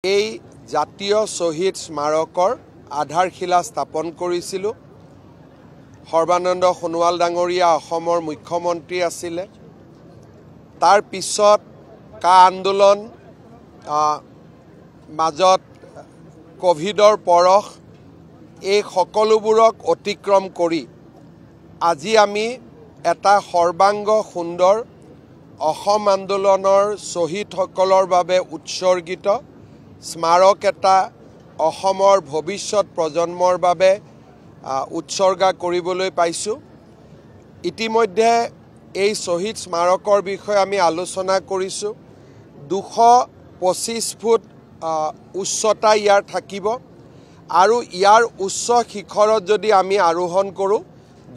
এই জাতীয় শহীদ স্মাৰকৰ আধাৰশিলা স্থাপন কৰিছিলোঁ। সৰ্বানন্দ সোণোৱাল ডাঙৰীয়া অসমৰ মুখ্যমন্ত্ৰী আছিলে। তাৰ পিছত কা আন্দোলন মাজত কোভিডৰ পৰশ এই সকলোবোৰক অতিক্ৰম কৰি আজি আমি এটা সৰ্বাংগ সুন্দৰ অসম আন্দোলনৰ শ্বহীদসকলৰ বাবে উৎসৰ্গিত স্মাৰক এটা অসমৰ ভৱিষ্যত প্ৰজন্মৰ বাবে উৎসৰ্গা কৰিবলৈ পাইছোঁ। ইতিমধ্যে এই শ্বহীদ স্মাৰকৰ বিষয়ে আমি আলোচনা কৰিছোঁ। 225 ফুট উচ্চতা ইয়াৰ থাকিব আৰু ইয়াৰ উচ্চ শিখৰত যদি আমি আৰোহণ কৰোঁ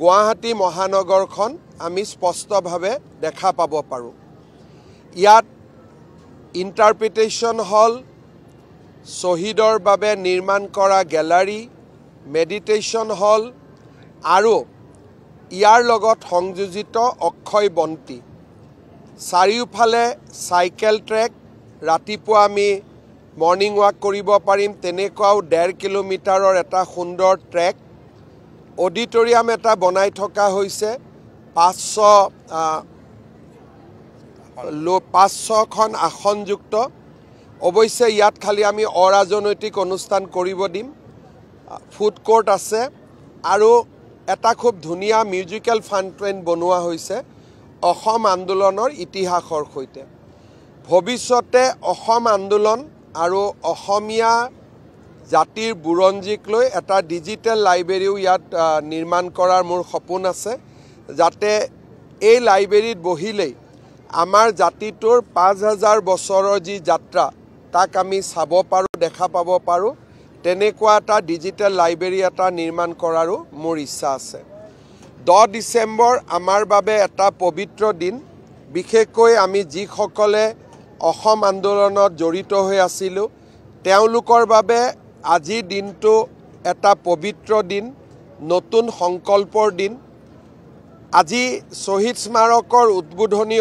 গুৱাহাটী মহানগৰখন আমি স্পষ্টভাৱে দেখা পাব পাৰোঁ। ইয়াত ইণ্টাৰপ্ৰিটেশ্যন হল, শ্বহীদৰ বাবে নিৰ্মাণ কৰা গেলাৰী, মেডিটেশ্যন হল আৰু ইয়াৰ লগত সংযোজিত অক্ষয় বন্তি, চাৰিওফালে চাইকেল ট্ৰেক, ৰাতিপুৱা আমি মৰ্ণিং ৱাক কৰিব পাৰিম তেনেকুৱাও 1.5 কিলোমিটাৰৰ এটা সুন্দৰ ট্ৰেক, অডিটৰিয়াম এটা বনাই থকা হৈছে 500খন আসনযুক্ত। অৱশ্যে ইয়াত খালি আমি অৰাজনৈতিক অনুষ্ঠান কৰিব দিম। ফুড কোৰ্ট আছে আৰু এটা খুব ধুনীয়া মিউজিকেল ফাউণ্টেইন বনোৱা হৈছে অসম আন্দোলনৰ ইতিহাসৰ সৈতে। ভৱিষ্যতে অসম আন্দোলন আৰু অসমীয়া জাতিৰ বুৰঞ্জীক লৈ এটা ডিজিটেল লাইব্ৰেৰীও ইয়াত নিৰ্মাণ কৰাৰ মোৰ সপোন আছে, যাতে এই লাইব্ৰেৰীত বহিলেই আমাৰ জাতিটোৰ 5000 বছৰৰ যি যাত্ৰা তাক আমি চাব পাৰোঁ, দেখা পাব পাৰোঁ। তেনেকুৱা এটা ডিজিটেল লাইব্ৰেৰী এটা নিৰ্মাণ কৰাৰো মোৰ ইচ্ছা আছে। 10 ডিচেম্বৰ আমাৰ বাবে এটা পবিত্ৰ দিন। বিশেষকৈ আমি যিসকলে অসম আন্দোলনত জড়িত হৈ আছিলোঁ তেওঁলোকৰ বাবে আজিৰ দিনটো এটা পবিত্ৰ দিন, নতুন সংকল্পৰ দিন। আজি শ্বহীদ স্মাৰকৰ উদ্বোধনী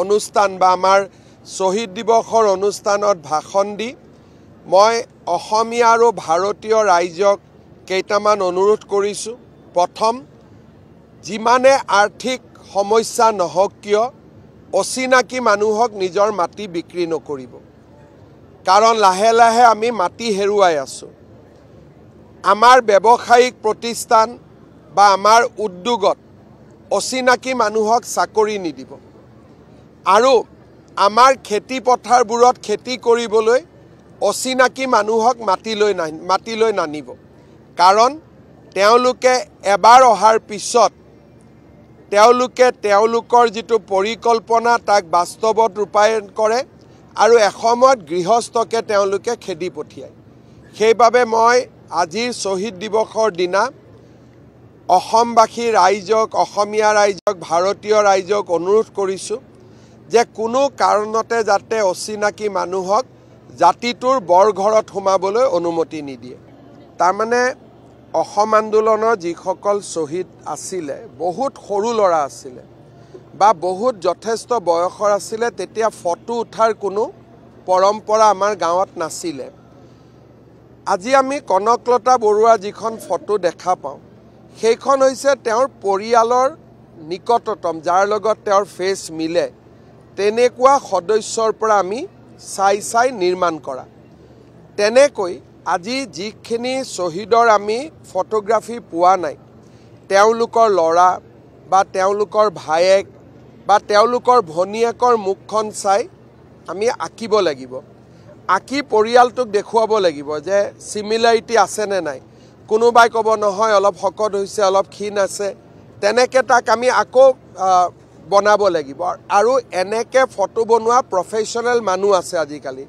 অনুষ্ঠান বা আমাৰ শ্বহীদ দিৱসৰ অনুষ্ঠানত ভাষণ দি মই অসমীয়া আৰু ভাৰতীয় ৰাইজক কেইটামান অনুৰোধ কৰিছোঁ। প্ৰথম, যিমানে আৰ্থিক সমস্যা নহওক কিয় অচিনাকি মানুহক নিজৰ মাটি বিক্ৰী নকৰিব, কাৰণ লাহে লাহে আমি মাটি হেৰুৱাই আছোঁ। আমাৰ ব্যৱসায়িক প্ৰতিষ্ঠান বা আমাৰ উদ্যোগত অচিনাকি মানুহক চাকৰি নিদিব আৰু আমাৰ খেতি পথাৰবোৰত খেতি কৰিবলৈ অচিনাকি মানুহক মাটিলৈ নানিব, কাৰণ তেওঁলোকে এবাৰ অহাৰ পিছত তেওঁলোকৰ যিটো পৰিকল্পনা তাক বাস্তৱত ৰূপায়ণ কৰে আৰু এসময়ত গৃহস্থকে তেওঁলোকে খেদি পঠিয়ায়। সেইবাবে মই আজিৰ শ্বহীদ দিৱসৰ দিনা অসমবাসী ৰাইজক, অসমীয়া ৰাইজক, ভাৰতীয় ৰাইজক অনুৰোধ কৰিছোঁ যে কোনো কাৰণতে যাতে অচিনাকি মানুহক জাতিটোৰ বৰঘৰত সোমাবলৈ অনুমতি নিদিয়ে। তাৰমানে অসম আন্দোলনৰ যিসকল শ্বহীদ আছিলে বহুত সৰু ল'ৰা আছিলে বা বহুত যথেষ্ট বয়সৰ আছিলে, তেতিয়া ফটো উঠাৰ কোনো পৰম্পৰা আমাৰ গাঁৱত নাছিলে। আজি আমি কনকলতা বৰুৱা যিখন ফটো দেখা পাওঁ সেইখন হৈছে তেওঁৰ পৰিয়ালৰ নিকটতম, যাৰ লগত তেওঁৰ ফেচ মিলে তেনেকুৱা সদস্যৰ পৰা আমি চাই নিৰ্মাণ কৰা। তেনেকৈ আজি যিখিনি শ্বহীদৰ আমি ফটোগ্ৰাফী পোৱা নাই তেওঁলোকৰ ল'ৰা বা তেওঁলোকৰ ভায়েক বা তেওঁলোকৰ ভনীয়েকৰ মুখখন চাই আমি আঁকিব লাগিব, আঁকি পৰিয়ালটোক দেখুৱাব লাগিব যে চিমিলাৰিটি আছেনে নাই। কোনোবাই ক'ব নহয় অলপ শকত হৈছে, অলপ ক্ষীণ আছে, তেনেকৈ তাক আমি আকৌ বনাব লাগিব। আৰু এনেকৈ ফটো বনোৱা প্ৰফেশ্যনেল মানুহ আছে আজিকালি,